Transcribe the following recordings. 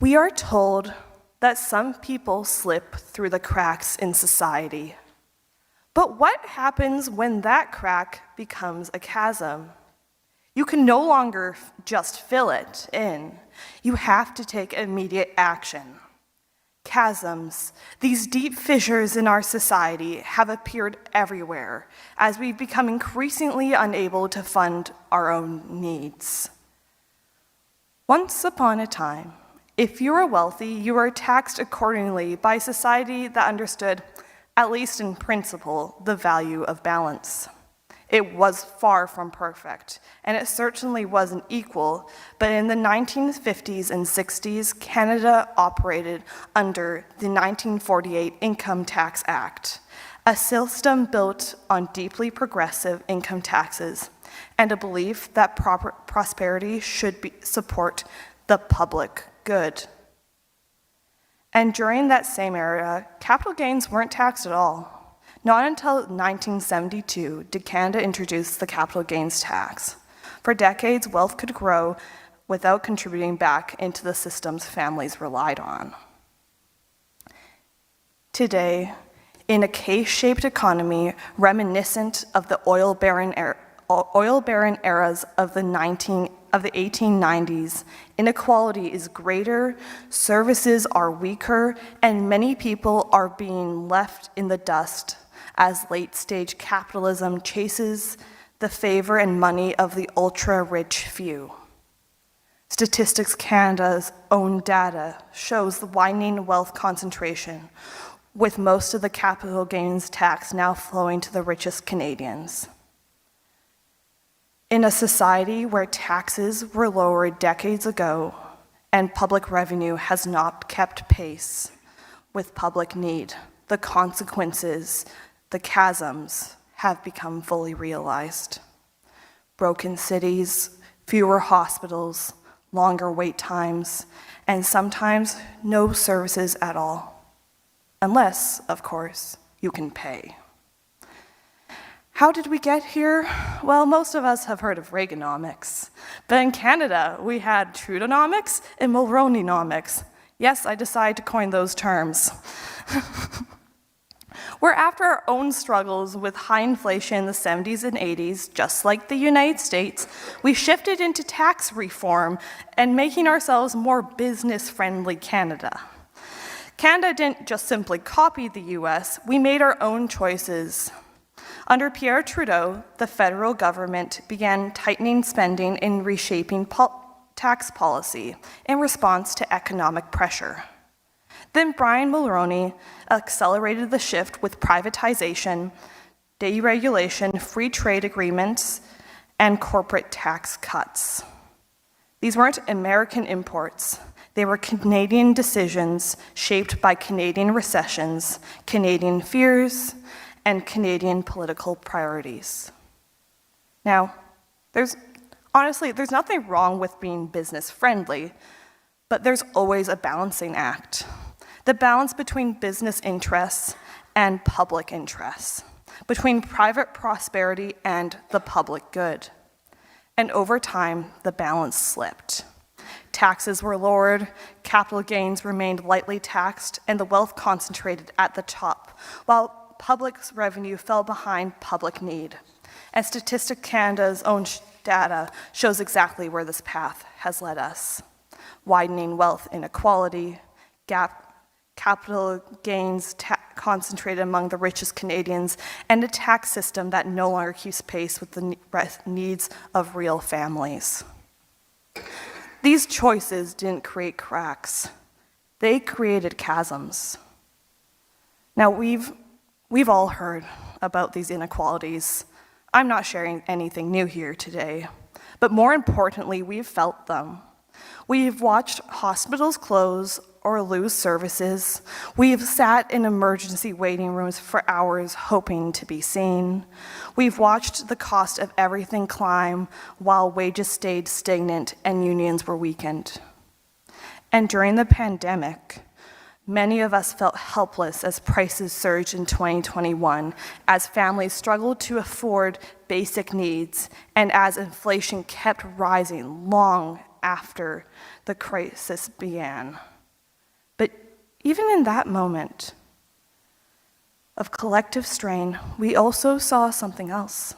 We are told that some people slip through the cracks in society. But what happens when that crack becomes a chasm? You can no longer just fill it in. You have to take immediate action. Chasms, these deep fissures in our society, have appeared everywhere as we've become increasingly unable to fund our own needs. Once upon a time, if you were wealthy, you were taxed accordingly by a society that understood, at least in principle, the value of balance. It was far from perfect, and it certainly wasn't equal, but in the 1950s and 60s, Canada operated under the 1948 Income Tax Act, a system built on deeply progressive income taxes and a belief that prosperity should support the public good. And during that same era, capital gains weren't taxed at all. Not until 1972 did Canada introduce the capital gains tax. For decades, wealth could grow without contributing back into the systems families relied on. Today, in a K-shaped economy reminiscent of the oil baron eras of the 1890s, inequality is greater, services are weaker, and many people are being left in the dust as late-stage capitalism chases the favor and money of the ultra-rich few. Statistics Canada's own data shows the widening wealth concentration, with most of the capital gains tax now flowing to the richest Canadians. In a society where taxes were lowered decades ago and public revenue has not kept pace with public need, the consequences, the chasms, have become fully realized. Broken cities, fewer hospitals, longer wait times, and sometimes no services at all. Unless, of course, you can pay. How did we get here? Well, most of us have heard of Reaganomics. But in Canada, we had Trudeaunomics and Mulroneynomics. Yes, I decided to coin those terms. We're after our own struggles with high inflation in the 70s and 80s, just like the United States, we shifted into tax reform and making ourselves more business-friendly Canada. Canada didn't just simply copy the US, we made our own choices. Under Pierre Trudeau, the federal government began tightening spending and reshaping tax policy in response to economic pressure. Then Brian Mulroney accelerated the shift with privatization, deregulation, free trade agreements, and corporate tax cuts. These weren't American imports. They were Canadian decisions shaped by Canadian recessions, Canadian fears, and Canadian political priorities. Now, there's nothing wrong with being business-friendly, but there's always a balancing act. The balance between business interests and public interests, between private prosperity and the public good. And over time, the balance slipped. Taxes were lowered, capital gains remained lightly taxed, and the wealth concentrated at the top, while public revenue fell behind public need. And Statistics Canada's own data shows exactly where this path has led us. Widening wealth inequality, capital gains concentrated among the richest Canadians, and a tax system that no longer keeps pace with the needs of real families. These choices didn't create cracks. They created chasms. Now, we've all heard about these inequalities. I'm not sharing anything new here today, but more importantly, we've felt them. We've watched hospitals close or lose services. We've sat in emergency waiting rooms for hours hoping to be seen. We've watched the cost of everything climb while wages stayed stagnant and unions were weakened. And during the pandemic, many of us felt helpless as prices surged in 2021, as families struggled to afford basic needs, and as inflation kept rising long after the crisis began. But even in that moment of collective strain, we also saw something else.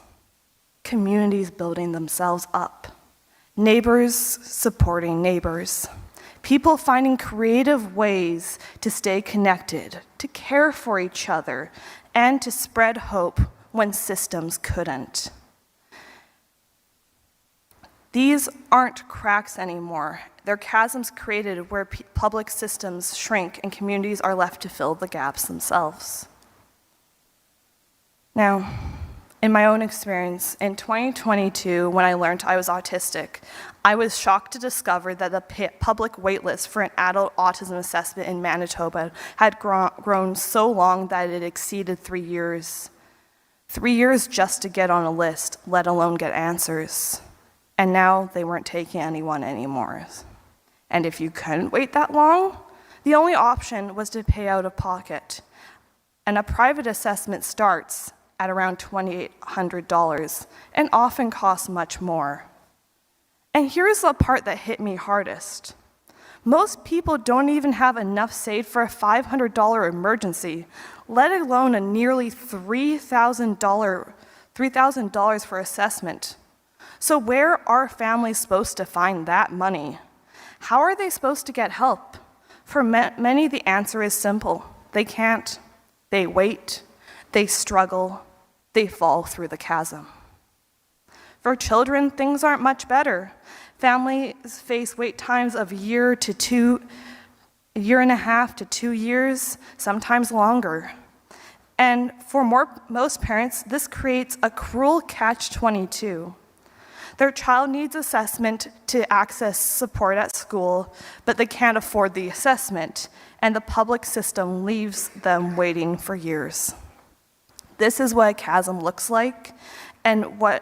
Communities building themselves up. Neighbors supporting neighbors. People finding creative ways to stay connected, to care for each other, and to spread hope when systems couldn't. These aren't cracks anymore. They're chasms created where public systems shrink and communities are left to fill the gaps themselves. Now, in my own experience, in 2022, when I learned I was autistic, I was shocked to discover that the public waitlist for an adult autism assessment in Manitoba had grown so long that it exceeded 3 years. 3 years just to get on a list, let alone get answers. And now they weren't taking anyone anymore. And if you couldn't wait that long, the only option was to pay out of pocket. And a private assessment starts at around $2,800 and often costs much more. And here's the part that hit me hardest. Most people don't even have enough saved for a $500 emergency, let alone a nearly $3,000 for assessment. So where are families supposed to find that money? How are they supposed to get help? For many, the answer is simple. They can't. They wait. They struggle. They fall through the chasm. For children, things aren't much better. Families face wait times of a year and a half to 2 years, sometimes longer. And for most parents, this creates a cruel catch-22. Their child needs assessment to access support at school, but they can't afford the assessment, and the public system leaves them waiting for years. This is what a chasm looks like, and when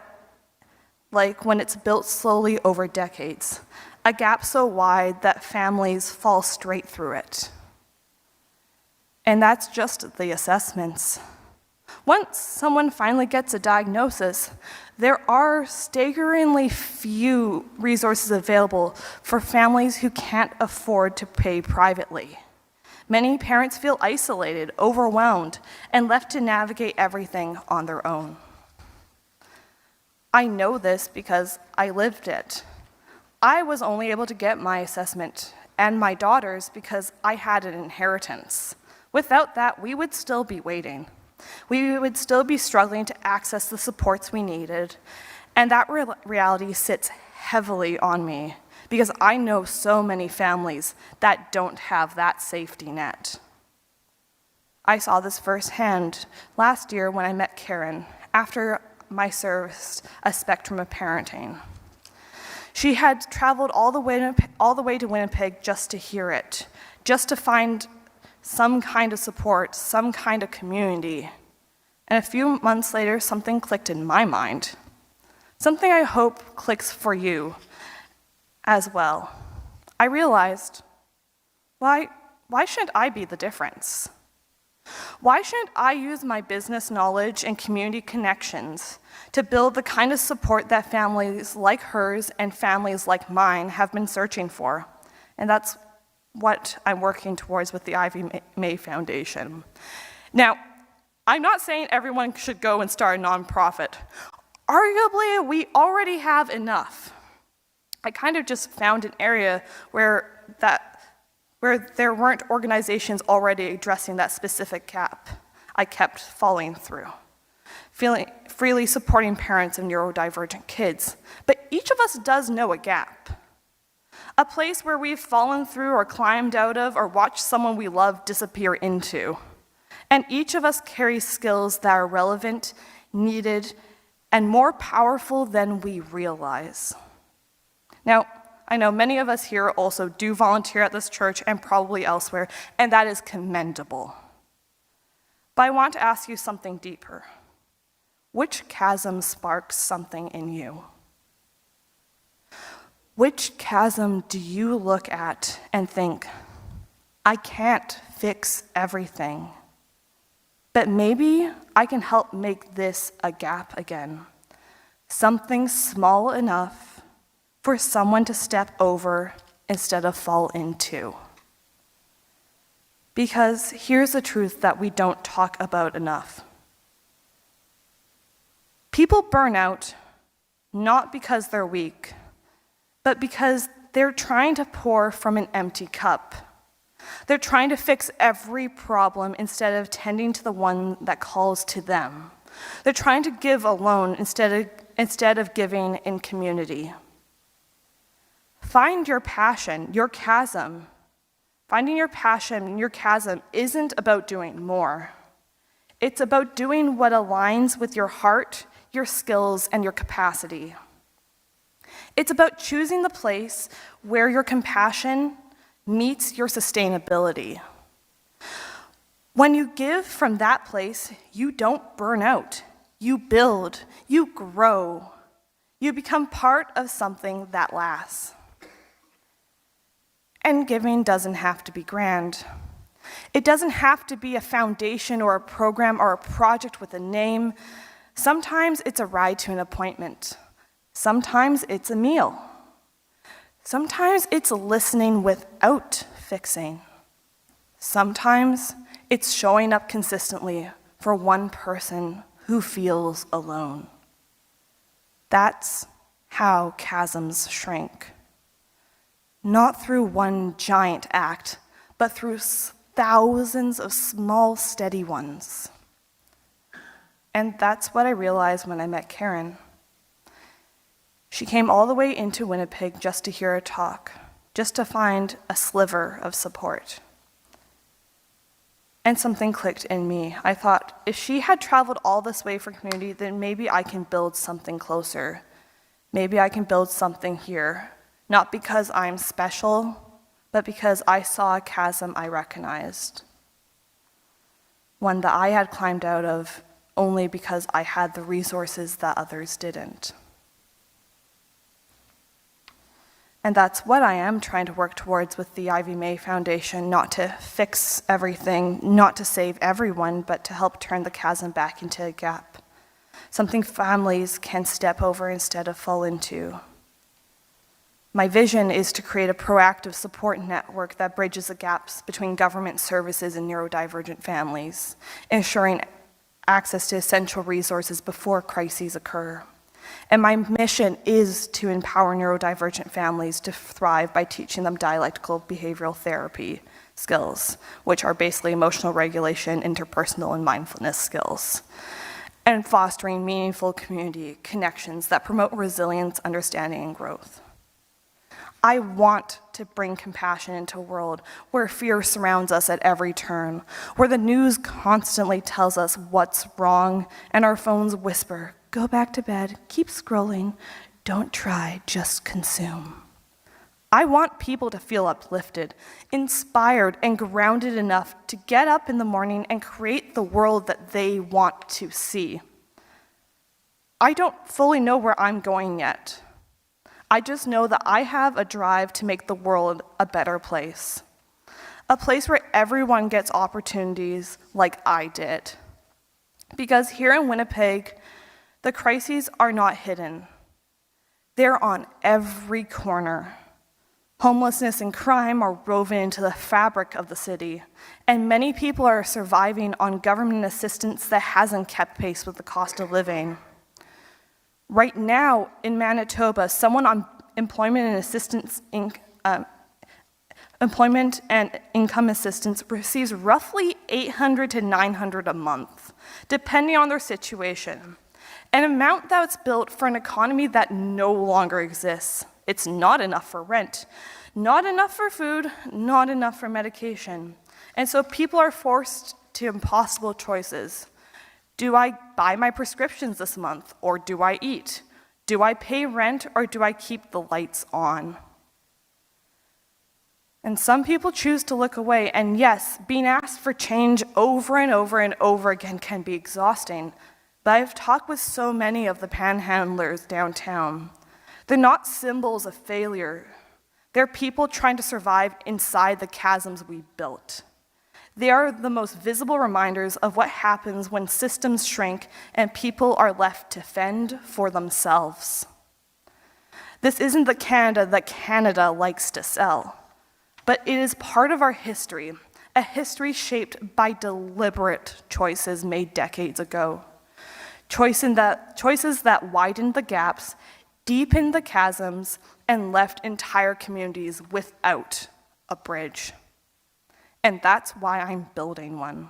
it's built slowly over decades. A gap so wide that families fall straight through it. And that's just the assessments. Once someone finally gets a diagnosis, there are staggeringly few resources available for families who can't afford to pay privately. Many parents feel isolated, overwhelmed, and left to navigate everything on their own. I know this because I lived it. I was only able to get my assessment and my daughter's because I had an inheritance. Without that, we would still be waiting. We would still be struggling to access the supports we needed, and that reality sits heavily on me because I know so many families that don't have that safety net. I saw this firsthand last year when I met Karen after my service, a spectrum of parenting. She had traveled all the way to Winnipeg just to hear it, just to find some kind of support, some kind of community. And a few months later, something clicked in my mind. Something I hope clicks for you as well. I realized, why shouldn't I be the difference? Why shouldn't I use my business knowledge and community connections to build the kind of support that families like hers and families like mine have been searching for? And that's what I'm working towards with the Ivy May Foundation. Now, I'm not saying everyone should go and start a nonprofit. Arguably, we already have enough. I kind of just found an area where there weren't organizations already addressing that specific gap. I kept following through, freely supporting parents of neurodivergent kids. But each of us does know a gap, a place where we've fallen through or climbed out of or watched someone we love disappear into. And each of us carries skills that are relevant, needed, and more powerful than we realize. Now, I know many of us here also do volunteer at this church and probably elsewhere, and that is commendable. But I want to ask you something deeper. Which chasm sparks something in you? Which chasm do you look at and think, I can't fix everything, but maybe I can help make this a gap again, something small enough for someone to step over instead of fall into? Because here's the truth that we don't talk about enough. People burn out not because they're weak, but because they're trying to pour from an empty cup. They're trying to fix every problem instead of tending to the one that calls to them. They're trying to give alone instead of giving in community. Find your passion, your chasm. Finding your passion, your chasm, isn't about doing more. It's about doing what aligns with your heart, your skills, and your capacity. It's about choosing the place where your compassion meets your sustainability. When you give from that place, you don't burn out. You build, you grow. You become part of something that lasts. And giving doesn't have to be grand. It doesn't have to be a foundation or a program or a project with a name. Sometimes it's a ride to an appointment. Sometimes it's a meal. Sometimes it's listening without fixing. Sometimes it's showing up consistently for one person who feels alone. That's how chasms shrink. Not through one giant act, but through thousands of small, steady ones. And that's what I realized when I met Karen. She came all the way into Winnipeg just to hear a talk, just to find a sliver of support. And something clicked in me. I thought, if she had traveled all this way for community, then maybe I can build something closer. Maybe I can build something here. Not because I'm special, but because I saw a chasm I recognized. One that I had climbed out of only because I had the resources that others didn't. And that's what I am trying to work towards with the Ivy May Foundation, not to fix everything, not to save everyone, but to help turn the chasm back into a gap, something families can step over instead of fall into. My vision is to create a proactive support network that bridges the gaps between government services and neurodivergent families, ensuring access to essential resources before crises occur. And my mission is to empower neurodivergent families to thrive by teaching them dialectical behavioral therapy skills, which are basically emotional regulation, interpersonal, and mindfulness skills, and fostering meaningful community connections that promote resilience, understanding, and growth. I want to bring compassion into a world where fear surrounds us at every turn, where the news constantly tells us what's wrong, and our phones whisper, "Go back to bed, keep scrolling, don't try, just consume." I want people to feel uplifted, inspired, and grounded enough to get up in the morning and create the world that they want to see. I don't fully know where I'm going yet. I just know that I have a drive to make the world a better place. A place where everyone gets opportunities like I did. Because here in Winnipeg, the crises are not hidden. They're on every corner. Homelessness and crime are woven into the fabric of the city, and many people are surviving on government assistance that hasn't kept pace with the cost of living. Right now in Manitoba, someone on employment and income assistance receives roughly $800 to $900 a month, depending on their situation. An amount that's built for an economy that no longer exists. It's not enough for rent, not enough for food, not enough for medication. And so people are forced to impossible choices. Do I buy my prescriptions this month, or do I eat? Do I pay rent, or do I keep the lights on? And some people choose to look away, and yes, being asked for change over and over and over again can be exhausting. But I've talked with so many of the panhandlers downtown. They're not symbols of failure. They're people trying to survive inside the chasms we built. They are the most visible reminders of what happens when systems shrink and people are left to fend for themselves. This isn't the Canada that Canada likes to sell, but it is part of our history, a history shaped by deliberate choices made decades ago. Choices that widened the gaps, deepened the chasms, and left entire communities without a bridge. And that's why I'm building one.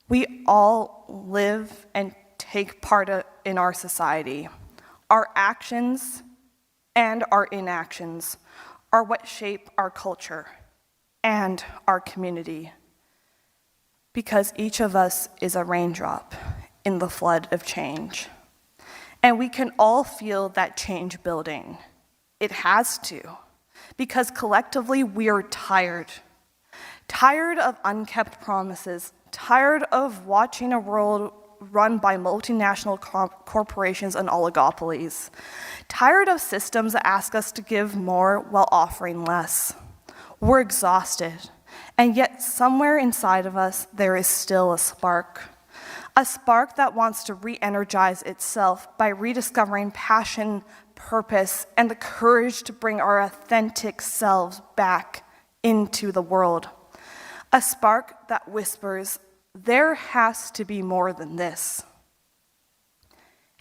We all live and take part in our society. Our actions and our inactions are what shape our culture and our community, because each of us is a raindrop in the flood of change. And we can all feel that change building. It has to, because collectively we are tired. Tired of unkept promises, tired of watching a world run by multinational corporations and oligopolies, tired of systems that ask us to give more while offering less. We're exhausted, and yet somewhere inside of us there is still a spark that wants to re-energize itself by rediscovering passion, purpose, and the courage to bring our authentic selves back into the world. A spark that whispers, there has to be more than this.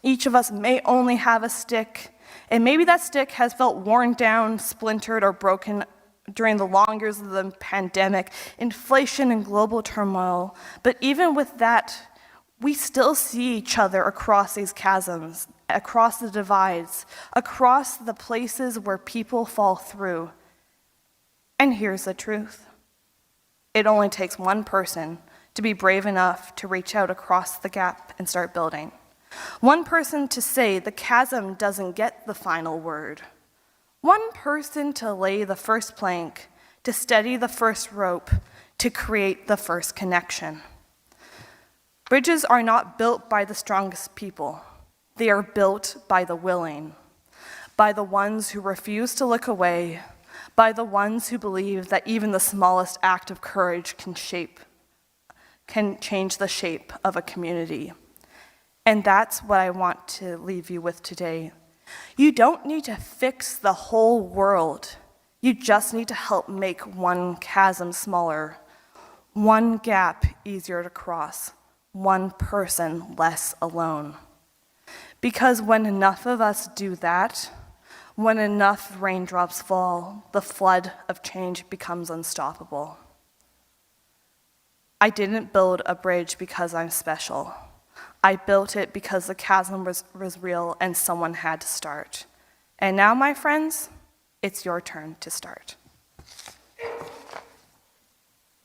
Each of us may only have a stick, and maybe that stick has felt worn down, splintered, or broken during the long years of the pandemic, inflation, and global turmoil. But even with that, we still see each other across these chasms, across the divides, across the places where people fall through. And here's the truth. It only takes one person to be brave enough to reach out across the gap and start building. One person to say the chasm doesn't get the final word. One person to lay the first plank, to steady the first rope, to create the first connection. Bridges are not built by the strongest people. They are built by the willing, by the ones who refuse to look away, by the ones who believe that even the smallest act of courage can change the shape of a community. And that's what I want to leave you with today. You don't need to fix the whole world. You just need to help make one chasm smaller, one gap easier to cross, one person less alone. Because when enough of us do that, when enough raindrops fall, the flood of change becomes unstoppable. I didn't build a bridge because I'm special. I built it because the chasm was real and someone had to start. And now, my friends, it's your turn to start.